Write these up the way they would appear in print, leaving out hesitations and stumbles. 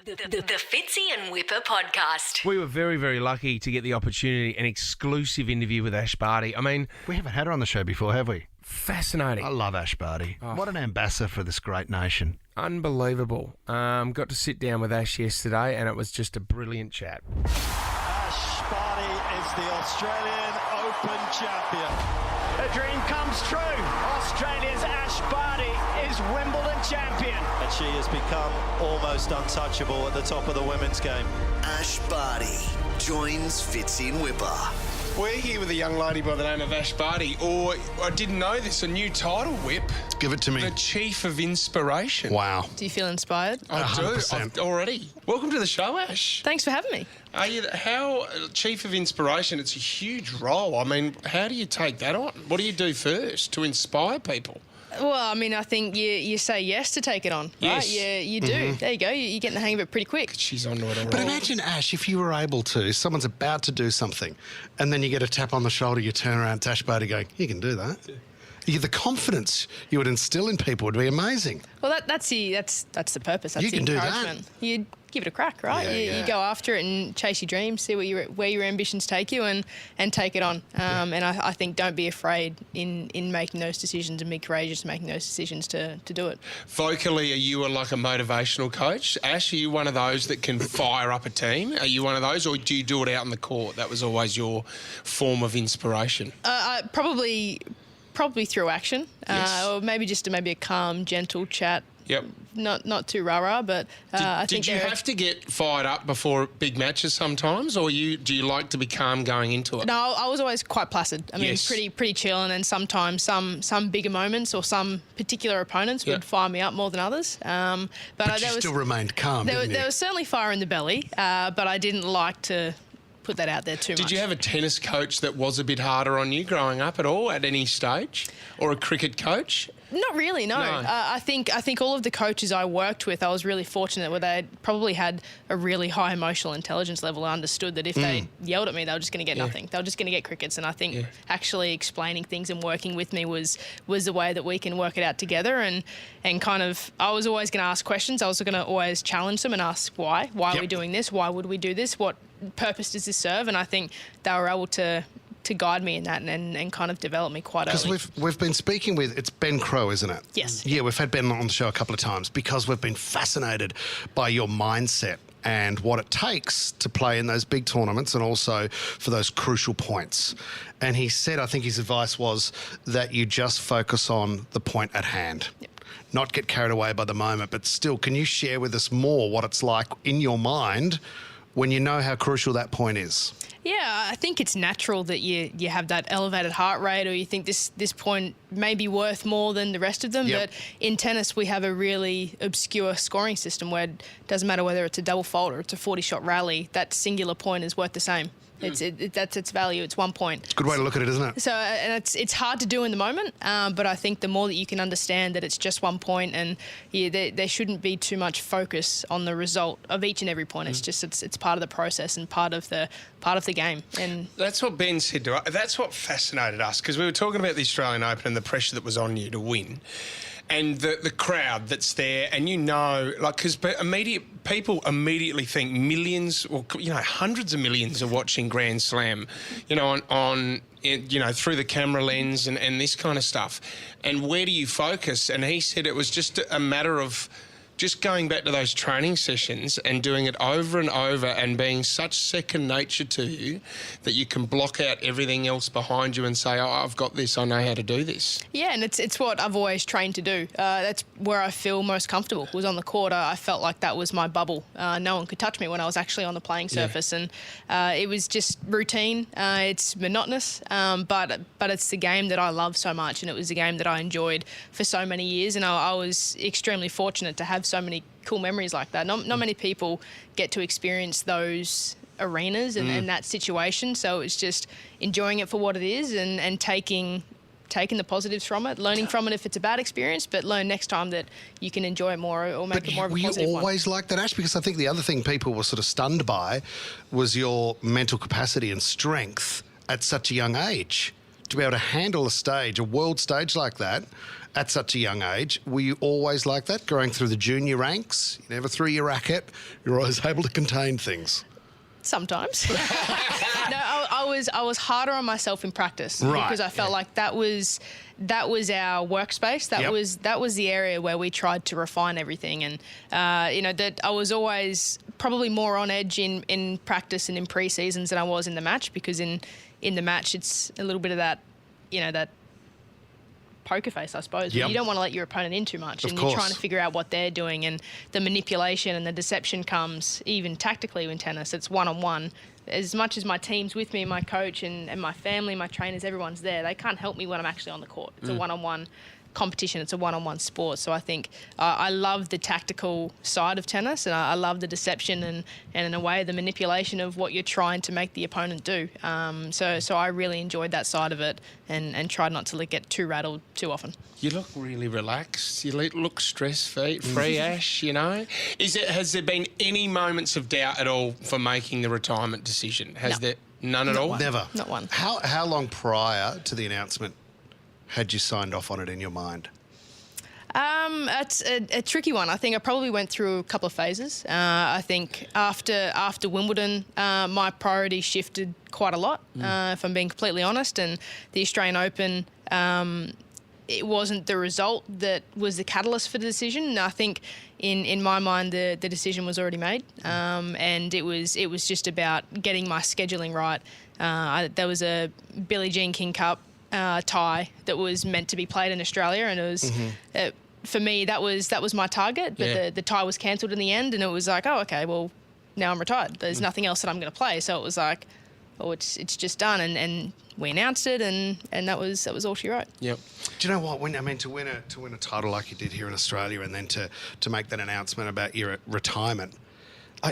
The Fitzy and Whipper podcast. We were very, very lucky to get the opportunity, an exclusive interview with Ash Barty. I mean, We haven't had her on the show before, have we? fascinating. I love Ash Barty. What an ambassador for this great nation. Unbelievable. Got to sit down with Ash yesterday and it was just a brilliant chat. Ash Barty is the Australian Open champion. The dream comes true. Australia's Ash Barty is Wimbledon champion. And she has become almost untouchable at the top of the women's game. Ash Barty joins Fitzy and Whipper. We're here with a young lady by the name of Ash Barty, or I didn't know this, a new title, Whip. Give it to me. The Chief of Inspiration. Wow. Do you feel inspired? I 100%. do, already. Welcome to the show, Ash. Thanks for having me. How Chief of Inspiration, it's a huge role. I mean, how do you take that on? What do you do first to inspire people? Well, I mean, I think you say yes to take it on, right? Yes. You do. There you go. You're getting the hang of it pretty quick. She's onto it already. But imagine, Ash, if you were able to, someone's about to do something, and then you get a tap on the shoulder, you turn around to Ash Barty going, you can do that. The confidence you would instill in people would be amazing. Well, that's the purpose. That's You the can do that. encouragement. You give it a crack, right? Yeah, You go after it and chase your dreams, see where your ambitions take you, and take it on. And I think don't be afraid in making those decisions and be courageous in making those decisions to do it. Vocally, are you like a motivational coach? Ash, are you one of those that can fire up a team? Are you one of those, or do you do it out in the court? That was always your form of inspiration. Probably through action, Yes. or maybe just a calm, gentle chat. Yep. Not too rah-rah, but I think Did you have to get fired up before big matches sometimes, or do you like to be calm going into it? No, I was always quite placid. I mean, Yes. pretty chill, and then sometimes some bigger moments or some particular opponents would fire me up more than others. But But you still remained calm, didn't you? there was certainly fire in the belly, but I didn't like to put that out there too much. Did you have a tennis coach that was a bit harder on you growing up at all, at any stage, or a cricket coach? Not really, no. No. I think all of the coaches I worked with, I was really fortunate where they probably had a really high emotional intelligence level. I understood that if they yelled at me, they were just going to get nothing. They were just going to get crickets. And I think actually explaining things and working with me was the way that we can work it out together. And kind of, I was always going to ask questions. I was going to always challenge them and ask why. Why are we doing this? Why would we do this? What purpose does this serve? And I think they were able to guide me in that and kind of develop me quite early. Because we've been speaking with, it's Ben Crow, isn't it? Yes. Yeah, we've had Ben on the show a couple of times because we've been fascinated by your mindset and what it takes to play in those big tournaments and also for those crucial points. And he said, I think his advice was that you just focus on the point at hand. Yep. Not get carried away by the moment, but still, can you share with us more what it's like in your mind when you know how crucial that point is? Yeah, I think it's natural that you have that elevated heart rate, or you think this point may be worth more than the rest of them. Yep. But in tennis, we have a really obscure scoring system where it doesn't matter whether it's a double fault or it's a 40-shot rally, that singular point is worth the same. That's its value. It's 1 point. It's a good way to look at it, isn't it? So, and it's hard to do in the moment, but I think the more that you can understand that it's just 1 point, and there shouldn't be too much focus on the result of each and every point. It's just it's part of the process and part of the game. And That's what Ben said to us. That's what fascinated us, because we were talking about the Australian Open and the pressure that was on you to win. And the crowd that's there, and because people immediately think millions, or hundreds of millions are watching Grand Slam, on through the camera lens and this kind of stuff. And where do you focus? And he said it was just a matter of just going back to those training sessions and doing it over and over and being such second nature to you that you can block out everything else behind you and say, oh, I've got this, I know how to do this. yeah, and it's what I've always trained to do. That's where I feel most comfortable. Was on the court. I felt like that was my bubble. No one could touch me when I was actually on the playing surface, and it was just routine. It's monotonous, but it's the game that I love so much, and it was the game that I enjoyed for so many years, and I was extremely fortunate to have so many cool memories like that. Not many people get to experience those arenas and that situation, so it's just enjoying it for what it is and taking the positives from it, learning from it if it's a bad experience, but learn next time that you can enjoy it more or make it more of a were positive you one. always like that, Ash? Because I think the other thing people were sort of stunned by was your mental capacity and strength at such a young age. to be able to handle a world stage like that at such a young age? Were you always like that, going through the junior ranks? You never threw your racket. You're always able to contain things. Sometimes. No, I was harder on myself in practice Right, because I felt like that was our workspace. That was the area where we tried to refine everything, and that I was always probably more on edge in practice and in pre-seasons than I was in the match, because in the match it's a little bit of that, that poker face, I suppose. Yep. But you don't want to let your opponent in too much, Of and course. you're trying to figure out what they're doing, and the manipulation and the deception comes even tactically in tennis. It's one-on-one. As much as my team's with me, my coach and my family, my trainers, everyone's there, they can't help me when I'm actually on the court. It's a one-on-one competition. It's a one-on-one sport. So I think I love the tactical side of tennis, and I love the deception and in a way the manipulation of what you're trying to make the opponent do. So I really enjoyed that side of it, and tried not to get too rattled too often. You look really relaxed. You look stress-free, Ash, Has there been any moments of doubt at all for making the retirement decision? Has there none at all? Never. Not one. How long prior to the announcement had you signed off on it in your mind? It's a tricky one. I think I probably went through a couple of phases. I think after Wimbledon, my priority shifted quite a lot, if I'm being completely honest. And the Australian Open, it wasn't the result that was the catalyst for the decision. I think in my mind the decision was already made, and it was just about getting my scheduling right. There was a Billie Jean King Cup tie that was meant to be played in Australia, and it was for me that was my target, but the tie was cancelled in the end, and it was like, oh, okay, well now I'm retired. There's nothing else that I'm going to play, so it was like, oh, it's just done, and we announced it, and that was all she wrote. Yep. Do you know what? To win a title like you did here in Australia, and then to make that announcement about your retirement,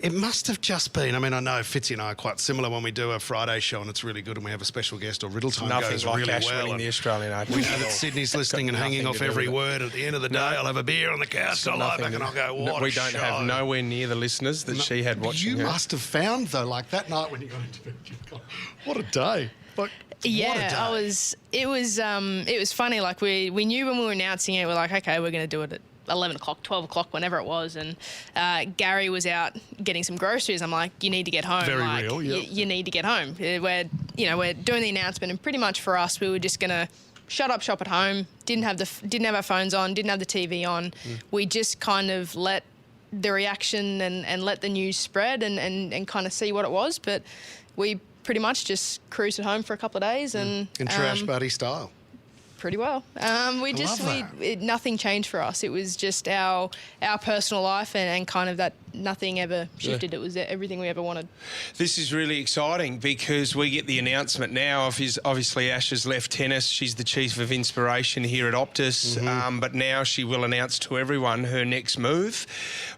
it must have just been. I mean, I know Fitzy and I are quite similar when we do a Friday show, and it's really good, and we have a special guest, or Riddle Time Nothing goes like really Ash well. winning the Australian Open. We know that Sydney's listening and hanging off every word. At the end of the day, I'll have a beer on the couch. I'll lie back and I'll go, what We a don't show. have nowhere near the listeners that she had watching You her. must have found, though, like that night when you got into bed, you've gone, what a day. Like, what a day. It was funny. Like we knew when we were announcing it, we're like, okay, we're going to do it at 11 o'clock, 12 o'clock, whenever it was. And Gary was out getting some groceries. I'm like, you need to get home. Very like, real, yep. You need to get home. We're doing the announcement, and pretty much for us, we were just going to shut up shop at home. Didn't have our phones on, didn't have the TV on. We just kind of let the reaction and let the news spread and kind of see what it was. But we pretty much just cruised at home for a couple of days, and In Trash Buddy style. pretty well. Nothing changed for us. It was just our personal life, and kind of that nothing ever shifted. It was everything we ever wanted. This is really exciting because we get the announcement now of obviously Ash has left tennis. She's the chief of inspiration here at Optus, but now she will announce to everyone her next move,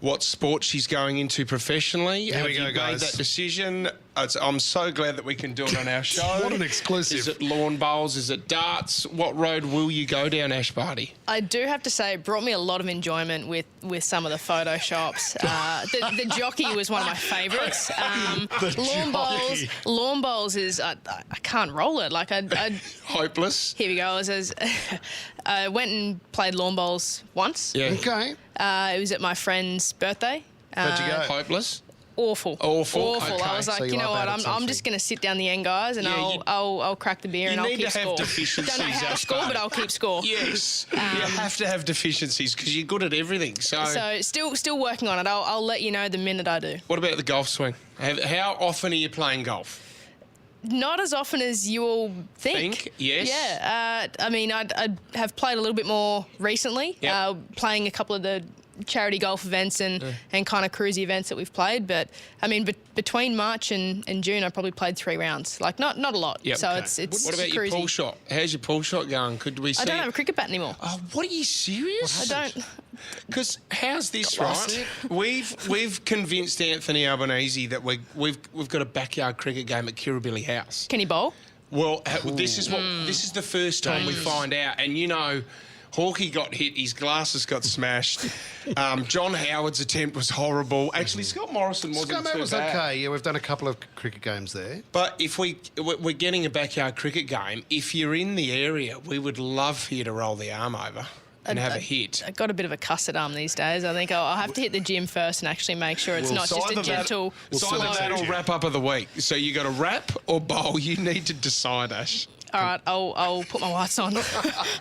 what sport she's going into professionally. Here we go, Have you guys. made that decision? I'm so glad that we can do it on our show. What an exclusive. Is it lawn bowls? Is it darts? What road will you go down, Ash Barty? I do have to say, it brought me a lot of enjoyment with some of the photoshops. The jockey was one of my favourites. Lawn bowls is I can't roll it. Like I Hopeless. here we go. I went and played lawn bowls once. Yeah. Okay. It was at my friend's birthday. Where'd you go? Hopeless. Awful. Okay. I was like, So you you know are what? bad at I'm just going to sit down the end, guys, and Yeah, I'll crack the beer and I'll need keep to have score. deficiencies, Don't know how to Ash score, Barty. but I'll keep score. Yes. You have to have deficiencies because you're good at everything. So still working on it. I'll let you know the minute I do. What about the golf swing? How often are you playing golf? Not as often as you all think. Yes. Yeah. I mean, I have played a little bit more recently, Yep. playing a couple of the charity golf events and kind of cruisy events that we've played. But, I mean, between March and June, I probably played 3 rounds. Like, not a lot. Yep. So Okay. it's What about cruisy. your pull shot? How's your pull shot going? Could we see? I don't have a cricket bat anymore. Oh, what are you serious? I don't. Because how's this, lost. right? We've convinced Anthony Albanese that we've got a backyard cricket game at Kirribilli House. Can he bowl? Well, this is the first time we find out, and Hawkey got hit. His glasses got smashed. John Howard's attempt was horrible. Actually, Scott Morrison wasn't Scott too was bad. okay. Yeah, we've done a couple of cricket games there. But if we're getting a backyard cricket game, if you're in the area, we would love for you to roll the arm over and have a hit. I got a bit of a custard arm these days. I think I'll have to hit the gym first and actually make sure it's not just a gentle It's either that or wrap up of the week. So you got to wrap or bowl. You need to decide, Ash. All right, I'll put my whites on.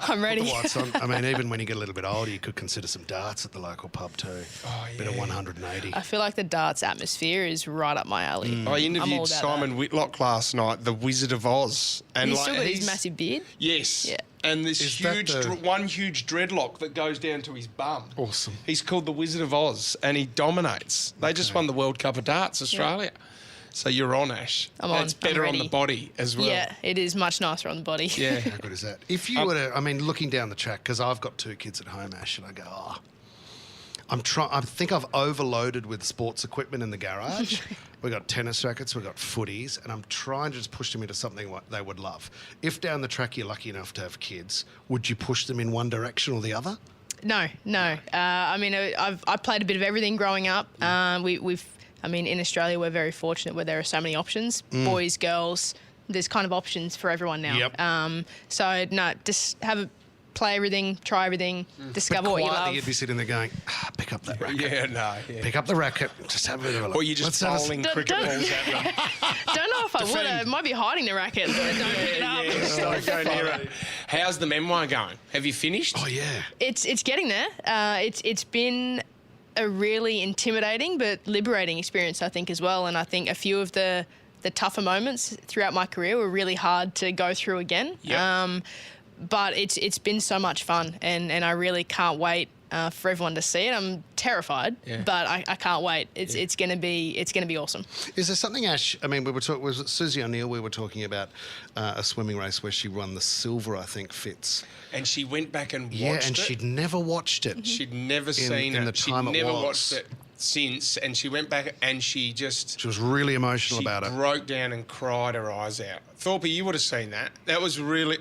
I'm ready. The whites on. I mean, even when you get a little bit older, you could consider some darts at the local pub too. Oh, Bit of 180. I feel like the darts atmosphere is right up my alley. I I'm all interviewed about Simon Whitlock last night, the Wizard of Oz. And He's still got his massive beard. Yes. Yeah. And this Is that huge, the- one huge dreadlock that goes down to his bum. Awesome. He's called the Wizard of Oz, and he dominates. They just won the World Cup of Darts, Australia. So you're on, Ash. I'm on. It's better I'm on the ready. body as well. Yeah, it is much nicer on the body. Yeah. How good is that? If you were to, I mean, looking down the track, because I've got 2 kids at home, Ash, and I go, I think I've overloaded with sports equipment in the garage. We've got tennis rackets, we've got footies, and I'm trying to just push them into something what they would love. If down the track you're lucky enough to have kids, would you push them in one direction or the other? No. I mean, I played a bit of everything growing up. I mean, in Australia, we're very fortunate where there are so many options, boys, girls. There's kind of options for everyone now. Yep. So no, just play everything, try everything, discover what you Quietly, love. you'd be sitting there going, pick up that racket. Yeah, no. Yeah. Pick up the racket, just have a bit of a look. Or you're just Let's have a- bowling Don't- cricket don't- balls at them. Don't know if I would. I might be hiding the racket, but don't pick it up. Don't go near it. How's the memoir going? Have you finished? Oh, yeah. It's getting there. It's been a really intimidating but liberating experience, I think, as well. And I think a few of the tougher moments throughout my career were really hard to go through again. Yep. But it's been so much fun, and I really can't wait for everyone to see it. I'm terrified, but I can't wait. It's gonna be awesome. Is there something, Ash? I mean, we were talking. Was it Susie O'Neill? We were talking about a swimming race where she won the silver, I think, Fitz. And she went back and watched Yeah, it. and she'd never watched it. She'd never seen in it. the time She'd it never was. watched it since, and she went back and she was really emotional she about it. broke down and cried her eyes out. Thorpe, you would have seen that. That was really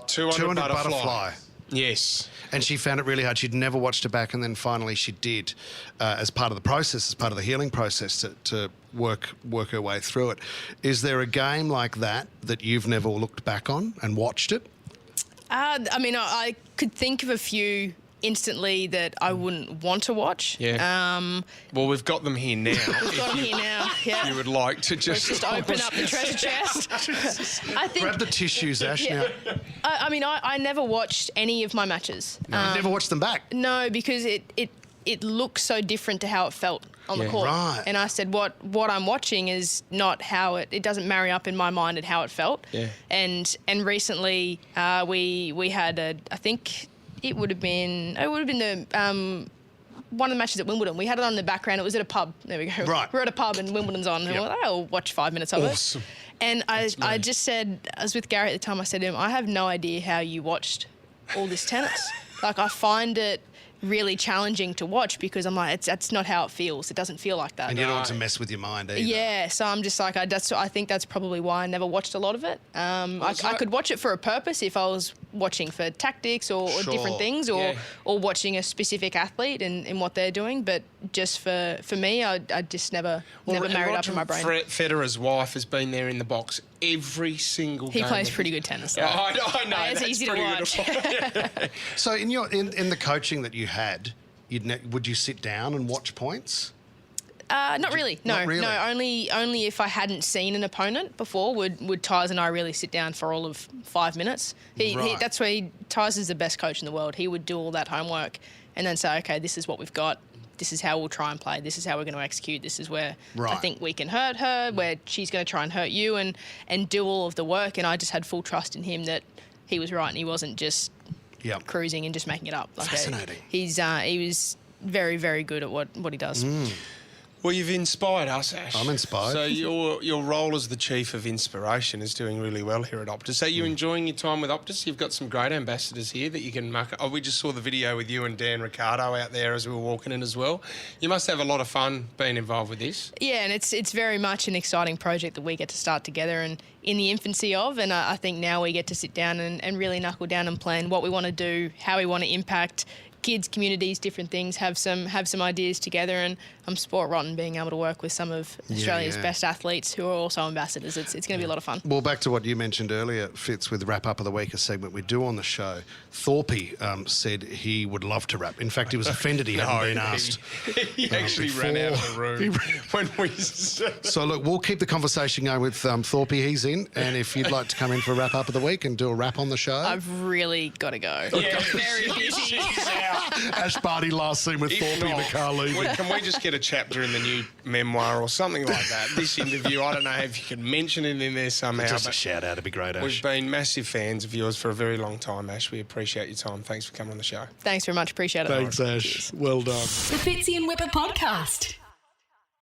200 butterfly. Yes. And she found it really hard. She'd never watched it back, and then finally she did, as part of the process, as part of the healing process, to work her way through it. Is there a game like that you've never looked back on and watched it? I mean, I could think of a few instantly that I wouldn't want to watch. Yeah. Well, we've got them here now. We've got them here now. Yeah. You would like to Let's just open up the treasure chest. I think. Grab the tissues, Ash. Yeah. Now, I mean, I never watched any of my matches. you never watched them back. No, because it looks so different to how it felt on the court. Right. And I said, what I'm watching is not how it doesn't marry up in my mind and how it felt. Yeah. And recently we had I think it would have been the one of the matches at Wimbledon. We had it on in the background. It was at a pub. There we go. Right. We're at a pub and Wimbledon's on. And Yep. we're like, I'll watch 5 minutes of Awesome. it. And I just said, I was with Gary at the time, I said to him, I have no idea how you watched all this tennis. Like, I find it really challenging to watch because I'm like, that's not how it feels. It doesn't feel like that. And you don't want to mess with your mind either. Yeah, so I'm just like, I think that's probably why I never watched a lot of it. I could watch it for a purpose if I was watching for tactics or Sure. different things or watching a specific athlete and what they're doing. But just for me, I just never married up in my brain. Federer's wife has been there in the box every single He game. plays pretty good tennis, though. I know. It's That's easy to pretty good. watch. So in the coaching that you had, would you sit down and watch points? Not really. No, Not really? no. Only if I hadn't seen an opponent before would Tyz and I really sit down for all of 5 minutes. Right. That's where Tyz is the best coach in the world. He would do all that homework and then say, okay, this is what we've got. This is how we'll try and play. This is how we're going to execute. This is where I Right. think we can hurt her, where she's going to try and hurt you and do all of the work. And I just had full trust in him that he was right and he wasn't just Yep. cruising and just making it up. Like Fascinating. he was very, very good at what he does. Well, you've inspired us, Ash. I'm inspired. So your role as the Chief of Inspiration is doing really well here at Optus. So you're enjoying your time with Optus? You've got some great ambassadors here that you can market. Oh, we just saw the video with you and Dan Ricciardo out there as we were walking in as well. You must have a lot of fun being involved with this. Yeah, and it's very much an exciting project that we get to start together and in the infancy of, and I think now we get to sit down and really knuckle down and plan what we want to do, how we want to impact kids, communities, different things, have some ideas together, and I'm sport rotten being able to work with some of Australia's best athletes who are also ambassadors. It's going to be a lot of fun. Well, back to what you mentioned earlier, Fitz, with Wrap Up of the Week, a segment we do on the show. Thorpe said he would love to rap. In fact, he was offended he hadn't been asked. He actually ran out of the room when we... So, look, we'll keep the conversation going with Thorpe. He's in, and if you'd like to come in for a Wrap Up of the Week and do a rap on the show... I've really got to go. Yeah, very busy. She's out. Ash Barty last seen with Thorpe in the car leaving. Can we just get a chapter in the new memoir or something like that? This interview, I don't know if you could mention it in there somehow. Just a shout out, it'd be great, Ash. We've been massive fans of yours for a very long time, Ash. We appreciate your time. Thanks for coming on the show. Thanks very much. Appreciate it. Thanks, Ash. Well done. The Fitzy and Whipper podcast.